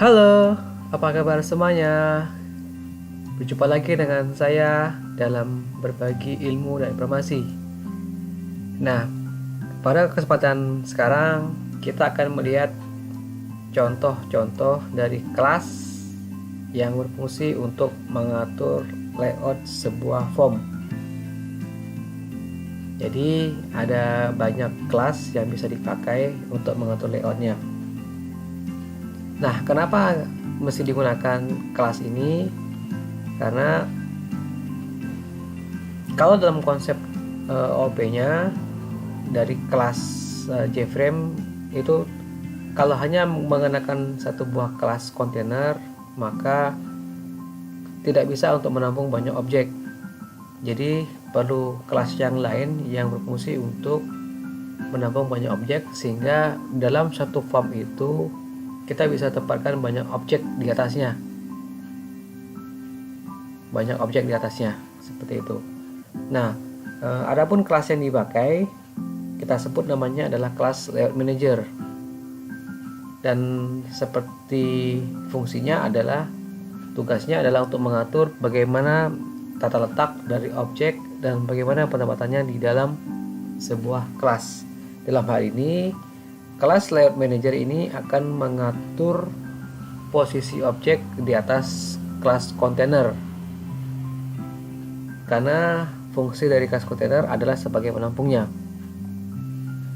Halo, apa kabar semuanya? Berjumpa lagi dengan saya dalam berbagi ilmu dan informasi. Nah, pada kesempatan sekarang kita akan melihat contoh-contoh dari kelas yang berfungsi untuk mengatur layout sebuah form. Jadi ada banyak kelas yang bisa dipakai untuk mengatur layoutnya. Nah, kenapa mesti digunakan kelas ini? Karena kalau dalam konsep OP-nya dari kelas JFrame itu, kalau hanya menggunakan satu buah kelas kontainer, maka tidak bisa untuk menampung banyak objek. Jadi perlu kelas yang lain yang berfungsi untuk menampung banyak objek, sehingga dalam satu form itu kita bisa tempatkan banyak objek di atasnya. Seperti itu. Nah, adapun kelas yang dipakai kita sebut namanya adalah kelas layout manager. Dan seperti fungsinya adalah tugasnya adalah untuk mengatur bagaimana tata letak dari objek dan bagaimana penempatannya di dalam sebuah kelas. Dalam hal ini, kelas layout manager ini akan mengatur posisi objek di atas kelas kontainer. Karena fungsi dari kelas kontainer adalah sebagai penampungnya.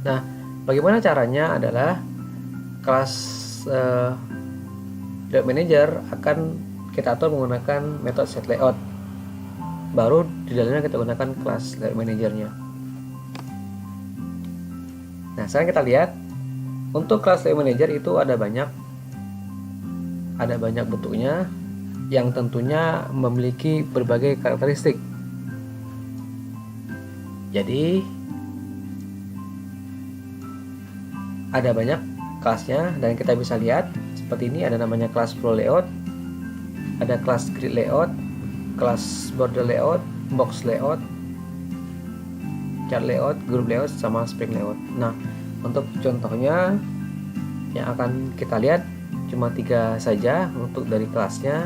Nah, bagaimana caranya adalah kelas layout manager akan kita atur menggunakan metode set layout. Baru di dalamnya kita gunakan kelas layout manajernya. Nah, sekarang kita lihat untuk kelas layout manager itu ada banyak bentuknya yang tentunya memiliki berbagai karakteristik. Jadi ada banyak kelasnya dan kita bisa lihat seperti ini. Ada namanya kelas flow layout, ada kelas grid layout, kelas border layout, box layout, chart layout, group layout, sama spring layout. Nah, untuk contohnya yang akan kita lihat cuma 3 saja untuk dari kelasnya,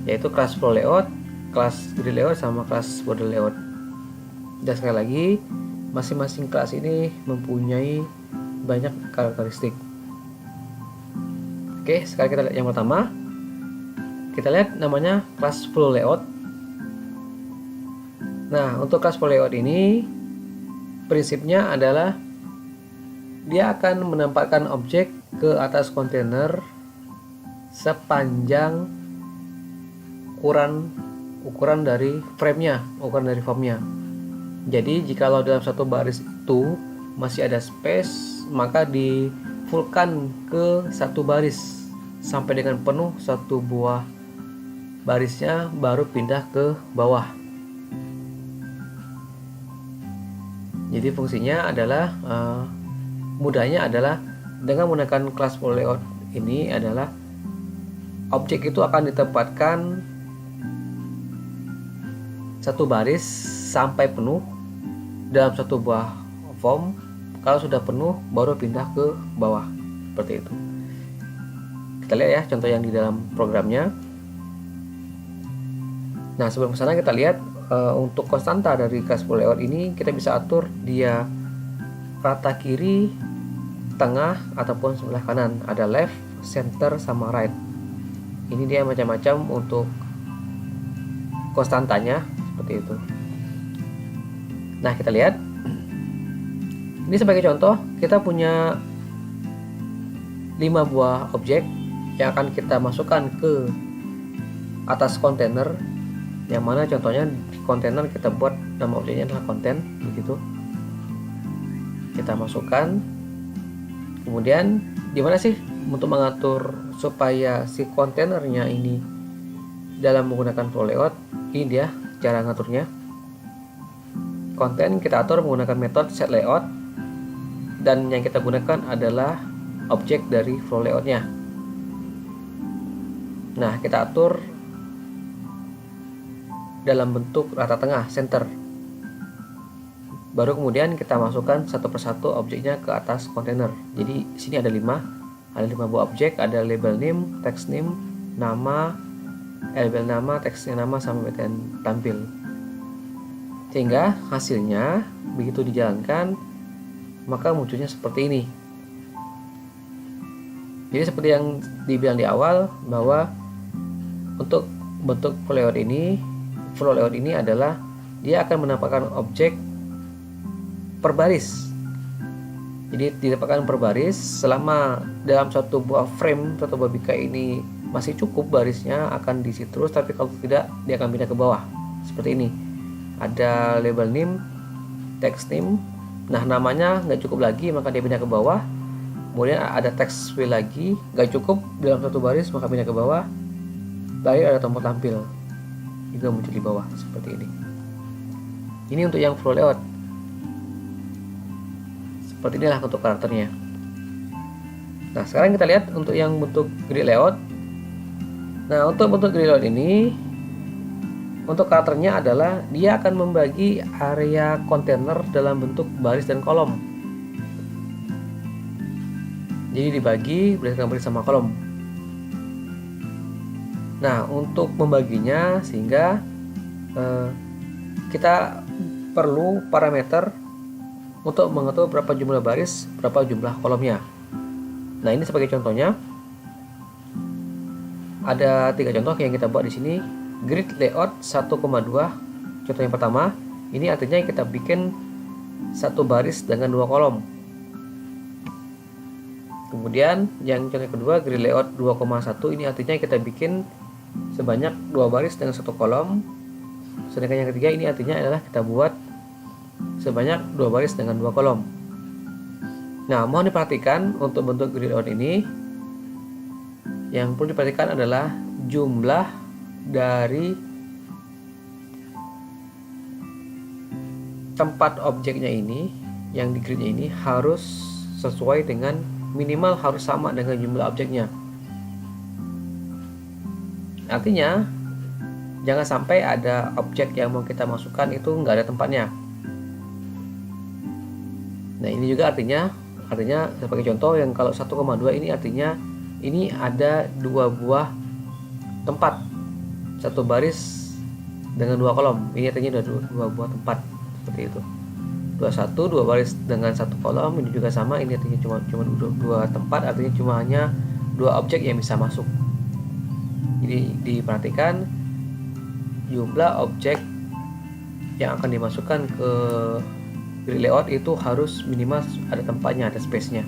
yaitu kelas flow layout, kelas grid layout, sama kelas border layout. Dan sekali lagi, masing-masing kelas ini mempunyai banyak karakteristik. Oke, sekarang kita lihat yang pertama. Kita lihat namanya kelas flow layout. Nah, untuk kelas flow layout ini prinsipnya adalah dia akan menempatkan objek ke atas kontainer sepanjang ukuran dari frame-nya, ukuran dari formnya. Jadi jikalau dalam satu baris itu masih ada space, maka di fullkan ke satu baris sampai dengan penuh satu buah barisnya, baru pindah ke bawah. Jadi fungsinya adalah mudahnya adalah dengan menggunakan kelas flow layout ini adalah objek itu akan ditempatkan satu baris sampai penuh dalam satu buah form. Kalau sudah penuh baru pindah ke bawah, seperti itu. Kita lihat ya contoh yang di dalam programnya. Nah, sebelum kesana kita lihat untuk konstanta dari kelas flow layout ini kita bisa atur dia rata kiri, tengah, ataupun sebelah kanan. Ada left, center, sama right. Ini dia macam-macam untuk konstantanya, seperti itu. Nah, kita lihat. Ini sebagai contoh, kita punya 5 buah objek yang akan kita masukkan ke atas kontainer, yang mana contohnya di kontainer kita buat nama objeknya adalah konten, begitu. Kita masukkan. Kemudian gimana sih untuk mengatur supaya si kontainernya ini dalam menggunakan flow layout? Ini dia cara ngaturnya. Konten kita atur menggunakan metode set layout, dan yang kita gunakan adalah objek dari flow layoutnya. Nah, kita atur dalam bentuk rata tengah, center. Baru kemudian kita masukkan satu persatu objeknya ke atas kontainer. Jadi sini ada 5, Ada 5 buah objek, ada label name, text name, nama, label nama, text nama, sama btn tampil. Sehingga hasilnya begitu dijalankan maka munculnya seperti ini. Jadi seperti yang dibilang di awal bahwa untuk bentuk flow layout ini adalah dia akan menampakkan objek per baris. Jadi didapatkan per baris selama dalam satu buah frame atau buah bingkai ini masih cukup barisnya akan diisi terus, tapi kalau tidak dia akan pindah ke bawah seperti ini. Ada label name, text name, nah namanya nggak cukup lagi maka dia pindah ke bawah. Kemudian ada text field lagi, nggak cukup dalam satu baris maka pindah ke bawah. Lalu ada tombol tampil juga muncul di bawah seperti ini. Ini untuk yang flow layout. Seperti inilah untuk karakternya. Nah sekarang kita lihat untuk yang bentuk grid layout. Nah untuk bentuk grid layout ini, untuk karakternya adalah dia akan membagi area kontainer dalam bentuk baris dan kolom. Jadi dibagi berdasarkan baris sama kolom. Nah untuk membaginya sehingga kita perlu parameter untuk mengetahui berapa jumlah baris, berapa jumlah kolomnya. Nah ini sebagai contohnya, ada 3 contoh yang kita buat di sini. Grid layout 1,2. Contoh yang pertama, ini artinya kita bikin satu baris dengan 2 kolom. Kemudian yang contoh kedua, grid layout 2,1, ini artinya kita bikin sebanyak 2 baris dengan 1 kolom. Sedangkan yang ketiga ini artinya adalah kita buat sebanyak 2 baris dengan 2 kolom. Nah, mohon diperhatikan untuk bentuk grid layout ini, yang perlu diperhatikan adalah jumlah dari tempat objeknya ini, yang di gridnya ini harus sesuai dengan minimal harus sama dengan jumlah objeknya. Artinya jangan sampai ada objek yang mau kita masukkan itu nggak ada tempatnya. Nah ini juga artinya sebagai contoh yang kalau 1,2 ini artinya ini ada 2 buah tempat, 1 baris dengan 2 kolom. Ini artinya ada 2 buah tempat seperti itu. 21 2 baris dengan 1 kolom, ini juga sama, ini artinya cuma 2 tempat, artinya cuma hanya 2 objek yang bisa masuk. Jadi diperhatikan jumlah objek yang akan dimasukkan ke grid layout itu harus minimal ada tempatnya, ada space-nya.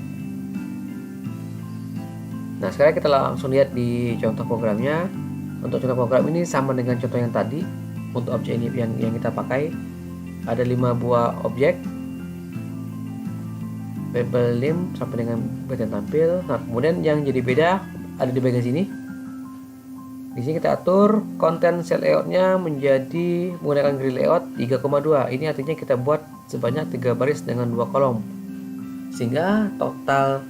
Nah sekarang kita langsung lihat di contoh programnya. Untuk contoh program ini sama dengan contoh yang tadi. Untuk objek ini yang kita pakai ada 5 buah objek, label name sampai dengan btn tampil. Nah kemudian yang jadi beda ada di bagian sini. Di sini kita atur konten cell layoutnya menjadi menggunakan grid layout 3,2. Ini artinya kita buat sebanyak 3 baris dengan 2 kolom, sehingga total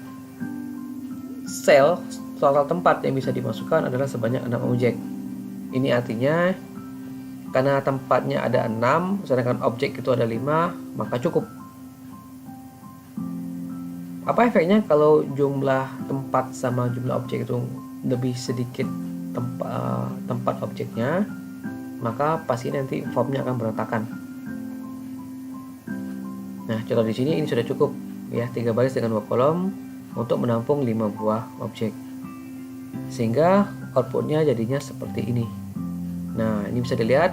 tempat yang bisa dimasukkan adalah sebanyak 6 objek. Ini artinya karena tempatnya ada 6 sedangkan objek itu ada 5, maka cukup. Apa efeknya kalau jumlah tempat sama jumlah objek itu lebih sedikit tempat objeknya, maka pasti nanti formnya akan berantakan. Nah contoh di sini ini sudah cukup ya, 3 baris dengan 2 kolom untuk menampung 5 buah objek, sehingga outputnya jadinya seperti ini. Nah ini bisa dilihat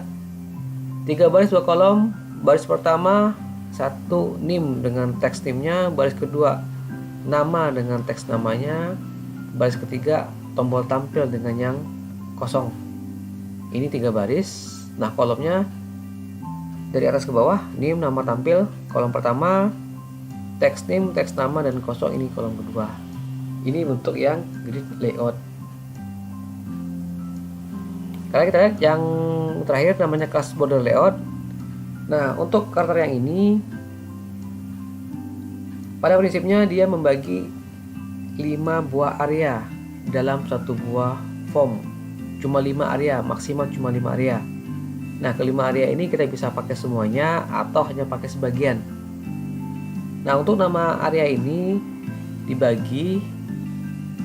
3 baris 2 kolom. Baris pertama 1 name dengan teks name-nya, baris kedua nama dengan teks namanya, baris ketiga tombol tampil dengan yang kosong. Ini 3 baris. Nah kolomnya dari atas ke bawah, name, nama, tampil. Kolom pertama teks name, teks nama, dan kosong. Ini kolom kedua. Ini bentuk yang grid layout. Sekarang kita lihat yang terakhir namanya class border layout. Nah untuk karakter yang ini pada prinsipnya dia membagi 5 buah area dalam satu buah form. Cuma 5 area, maksimal cuma 5 area. Nah kelima area ini kita bisa pakai semuanya atau hanya pakai sebagian. Nah untuk nama area ini dibagi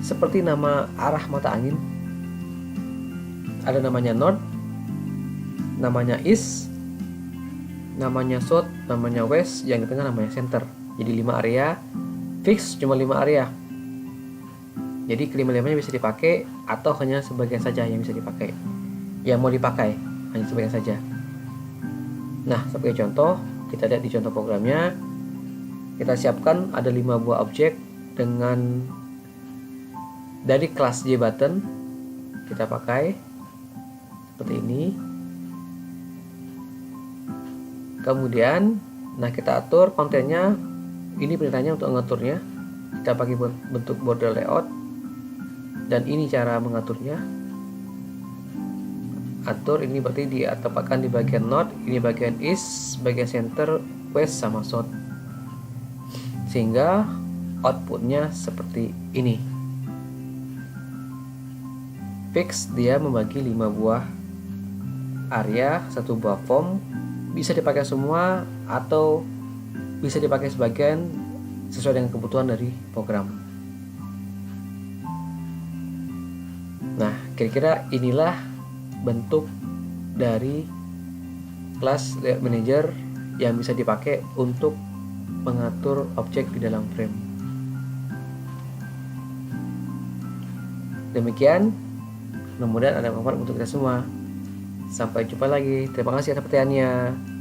seperti nama arah mata angin. Ada namanya north, namanya east, namanya south, namanya west, yang di tengah namanya center. Jadi 5 area, fix cuma 5 area. Jadi kelima-limanya bisa dipakai atau hanya sebagian saja yang bisa dipakai. Yang mau dipakai hanya sebagian saja. Nah, sebagai contoh, kita lihat di contoh programnya. Kita siapkan ada 5 buah objek dengan dari kelas JButton. Kita pakai seperti ini. Kemudian, nah kita atur kontennya. Ini perintahnya untuk mengaturnya. Kita pakai bentuk border layout. Dan ini cara mengaturnya. Atur ini berarti ditempatkan di bagian north, ini bagian east, bagian center, west, sama south. Sehingga outputnya seperti ini. Fix dia membagi 5 buah area, 1 buah form. Bisa dipakai semua atau bisa dipakai sebagian sesuai dengan kebutuhan dari program. Nah, kira-kira inilah bentuk dari kelas layout manager yang bisa dipakai untuk mengatur objek di dalam frame. Demikian, mudah-mudahan ada manfaat untuk kita semua. Sampai jumpa lagi. Terima kasih atas perhatiannya.